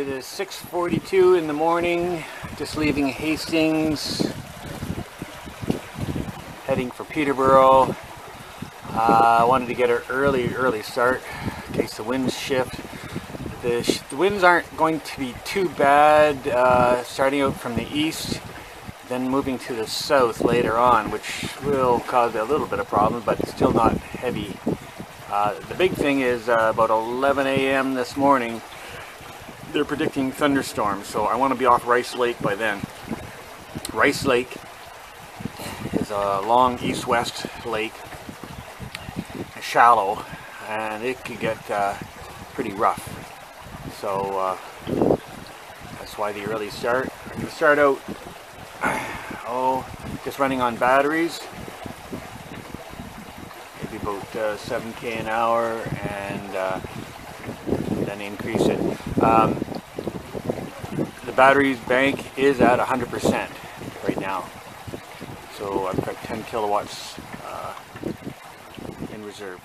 It is 6:42 in the morning, just leaving Hastings, heading for Peterborough. I wanted to get an early start in case the winds shift. The winds aren't going to be too bad starting out from the east, then moving to the south later on, which will cause a little bit of problem, but it's still not heavy. The big thing is about 11 a.m. this morning, they're predicting thunderstorms, so I want to be off Rice Lake by then. Rice Lake is a long east-west lake, shallow, and it could get pretty rough. So that's why the early start. I'm going to start out just running on batteries, maybe about 7K an hour, and then increase it. The battery's bank is at 100% right now, so I've got 10 kilowatts in reserve.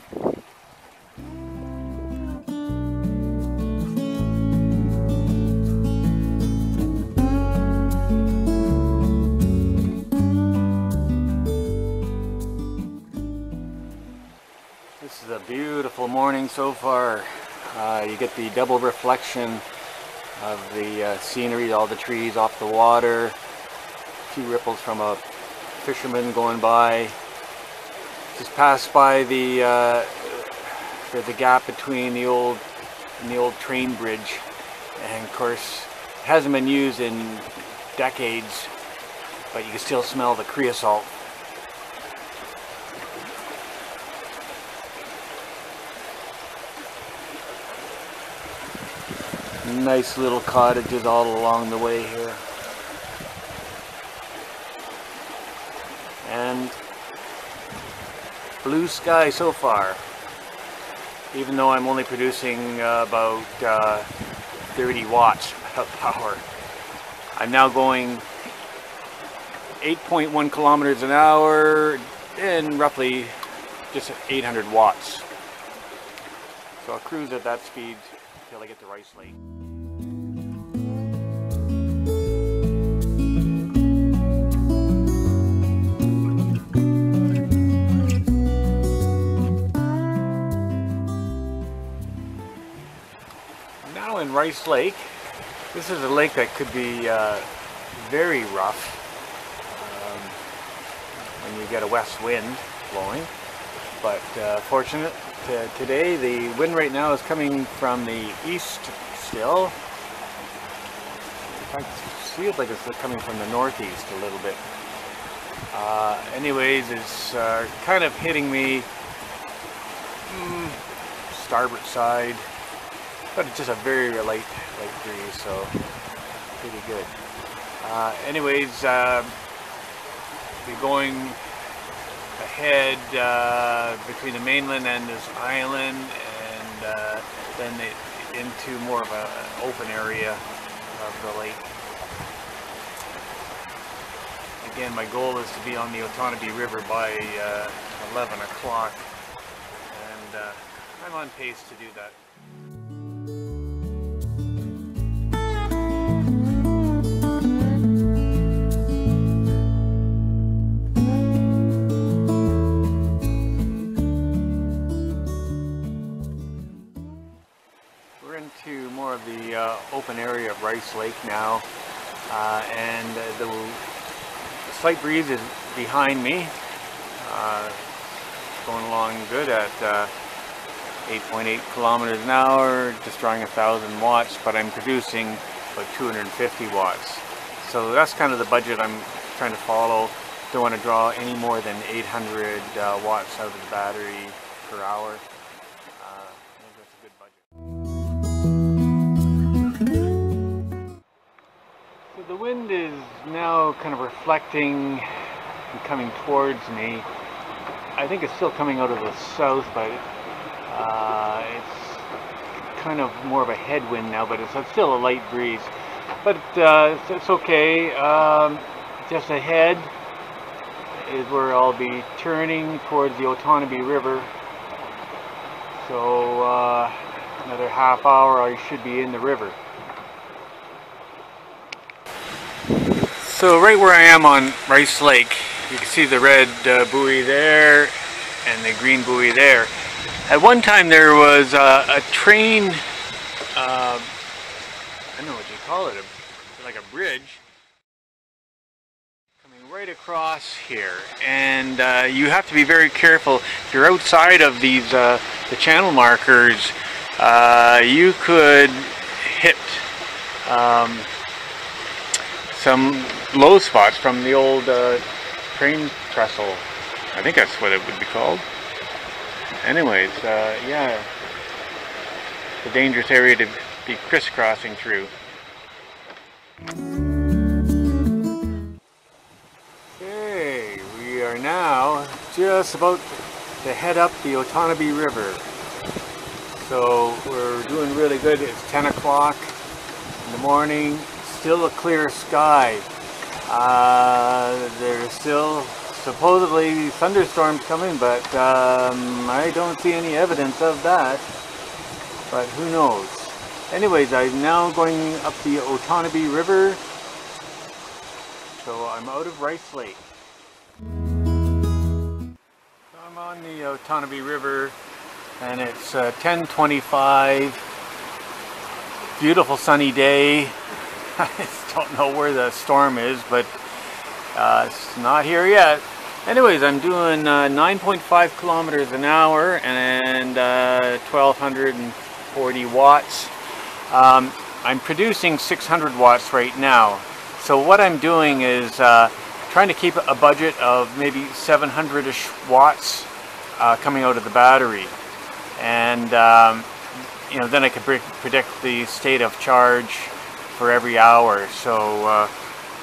This is a beautiful morning so far. You get the double reflection of the scenery, all the trees off the water, a few ripples from a fisherman going by. Just passed by the gap between the old train bridge, and of course it hasn't been used in decades, but you can still smell the creosote. Nice little cottages all along the way here, and blue sky so far, even though I'm only producing about 30 watts of power. I'm now going 8.1 kilometers an hour and roughly just 800 watts. So I'll cruise at that speed until I get to Rice Lake. Now in Rice Lake, this is a lake that could be very rough when you get a west wind blowing, but fortunate today the wind right now is coming from the east still. In fact, it feels like it's coming from the northeast a little bit. Anyways, it's kind of hitting me starboard side, but it's just a very light breeze, so pretty good. Anyways, we're going ahead between the mainland and this island, and then into more of an open area of the lake. Again, my goal is to be on the Otonabee River by 11 o'clock, and I'm on pace to do that. To more of the open area of Rice Lake now, and the slight breeze is behind me, going along good at 8.8 kilometers an hour, just drawing 1,000 watts, but I'm producing about 250 watts. So that's kind of the budget I'm trying to follow. Don't want to draw any more than 800 watts out of the battery per hour. I think that's a good budget. The wind is now kind of reflecting and coming towards me. I think it's still coming out of the south, but it's kind of more of a headwind now, but it's still a light breeze. But it's okay. Just ahead is where I'll be turning towards the Otonabee River. So another half hour I should be in the river. So right where I am on Rice Lake, you can see the red buoy there and the green buoy there. At one time there was a train, I don't know what you call it, like a bridge, coming right across here. And you have to be very careful. If you're outside of these the channel markers, you could hit some low spots from the old train trestle. I think that's what it would be called. Anyways, yeah, it's a dangerous area to be crisscrossing through. Okay, we are now just about to head up the Otonabee River. So we're doing really good. It's 10 o'clock in the morning. Still a clear sky. There's still supposedly thunderstorms coming, but I don't see any evidence of that. But who knows? Anyways, I'm now going up the Otonabee River. So I'm out of Rice Lake. So I'm on the Otonabee River and it's 10:25. Beautiful sunny day. I just don't know where the storm is, but it's not here yet. Anyways, I'm doing 9.5 kilometers an hour and 1240 watts. I'm producing 600 watts right now. So what I'm doing is trying to keep a budget of maybe 700-ish watts coming out of the battery. And you know, then I can predict the state of charge for every hour. So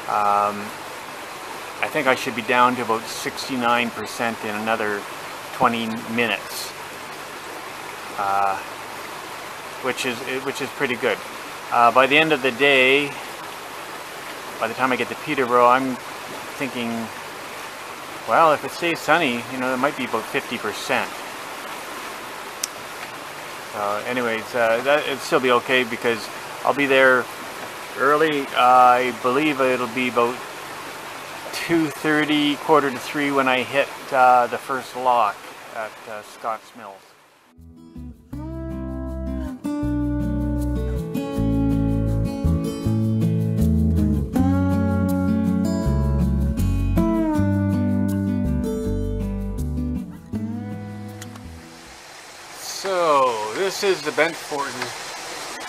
I think I should be down to about 69% in another 20 minutes, which is pretty good. By the end of the day, by the time I get to Peterborough, I'm thinking, well, if it stays sunny, you know, it might be about 50%. Anyways, it'll still be okay because I'll be there early. I believe it'll be about 2:30, 2:45 when I hit the first lock at Nassau Mills. So this is the Bentford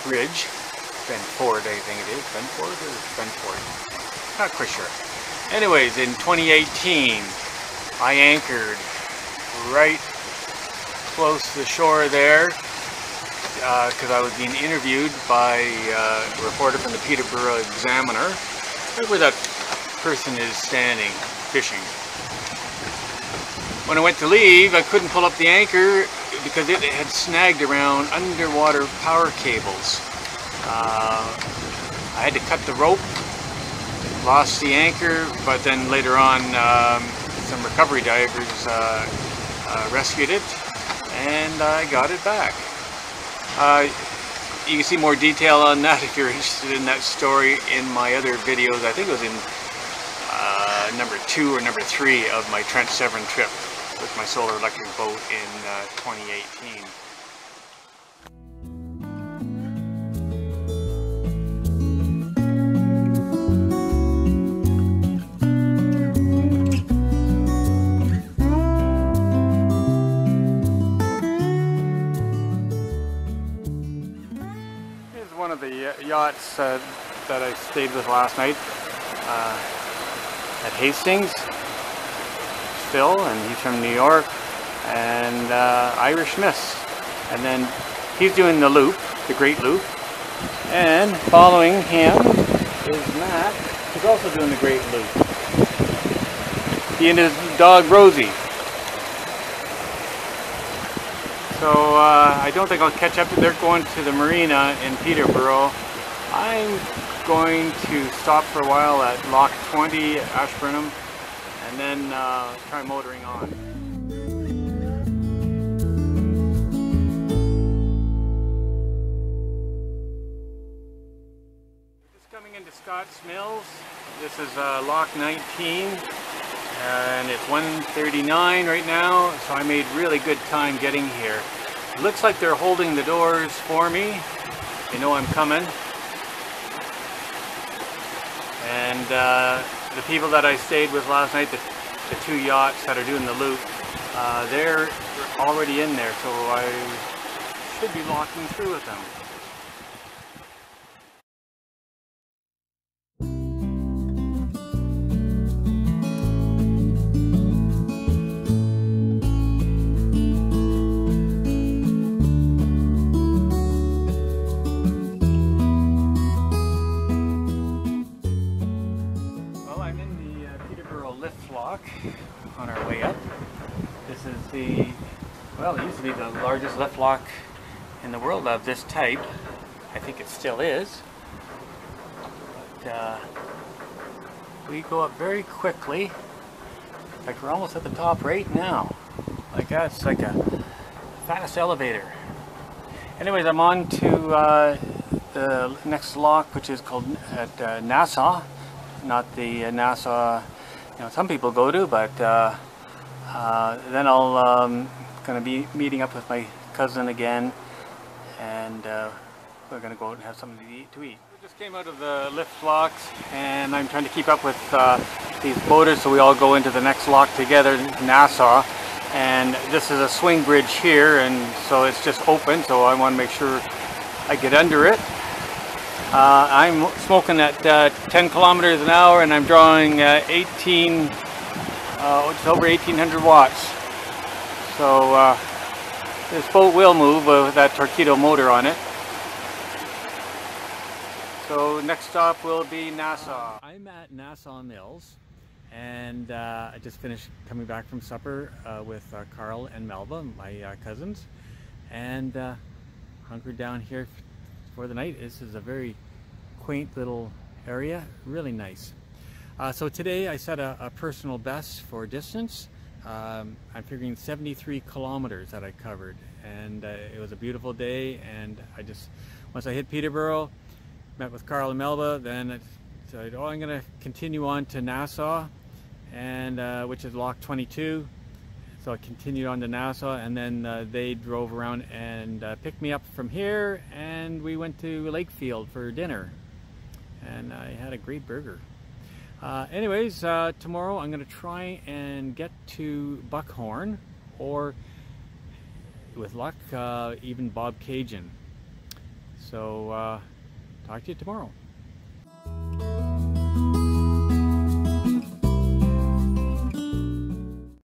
Bridge. Bentford, I think it is. Bentford or Bentford? Not quite sure. Anyways, in 2018, I anchored right close to the shore there because I was being interviewed by a reporter from the Peterborough Examiner, right where that person is standing fishing. When I went to leave, I couldn't pull up the anchor because it had snagged around underwater power cables. I had to cut the rope, lost the anchor, but then later on some recovery divers rescued it and I got it back. You can see more detail on that if you're interested in that story in my other videos. I think it was in number 2 or number 3 of my Trent Severn trip with my solar electric boat in 2018. Here's one of the yachts that I stayed with last night at Hastings. Phil, and he's from New York, and Irish Miss, and then he's doing the loop, the Great Loop, and following him is Matt, who's also doing the Great Loop. He and his dog Rosie. So I don't think I'll catch up. They're going to the marina in Peterborough. I'm going to stop for a while at Lock 20 at Ashburnham, and then try motoring on. Just coming into Nassau Mills. This is lock 19 and it's 1:39 right now, so I made really good time getting here. It looks like they're holding the doors for me. They know I'm coming. And the people that I stayed with last night, the two yachts that are doing the loop, they're already in there, so I should be walking through with them. Well, I'm in the Peterborough lift lock on our way up. This is the, well, it used to be the largest lift lock in the world of this type. I think it still is. But we go up very quickly. In fact, we're almost at the top right now. Like that, it's like a fast elevator. Anyways, I'm on to the next lock, which is called at Nassau. Not the Nassau, you know, some people go to, but then I'll gonna be meeting up with my cousin again, and we're gonna go and have something to eat. We just came out of the lift locks, and I'm trying to keep up with these boaters, so we all go into the next lock together, Nassau. And this is a swing bridge here, and so it's just open, so I want to make sure I get under it. I'm smoking at 10 kilometers an hour, and I'm drawing it's over 1800 watts. So this boat will move with that Torpedo motor on it. So next stop will be Nassau. I'm at Nassau Mills, and I just finished coming back from supper with Carl and Melba, my cousins, and hunkered down here for the night. This is a very quaint little area, really nice. So today I set a personal best for distance. I'm figuring 73 kilometers that I covered, and it was a beautiful day. And once I hit Peterborough, met with Carl and Melba, then I said, oh, I'm going to continue on to Nassau, and which is lock 22. So I continued on to Nassau, and then they drove around and picked me up from here, and we went to Lakefield for dinner, and I had a great burger. Anyways, tomorrow I'm going to try and get to Buckhorn, or with luck, even Bob Cajun. So talk to you tomorrow.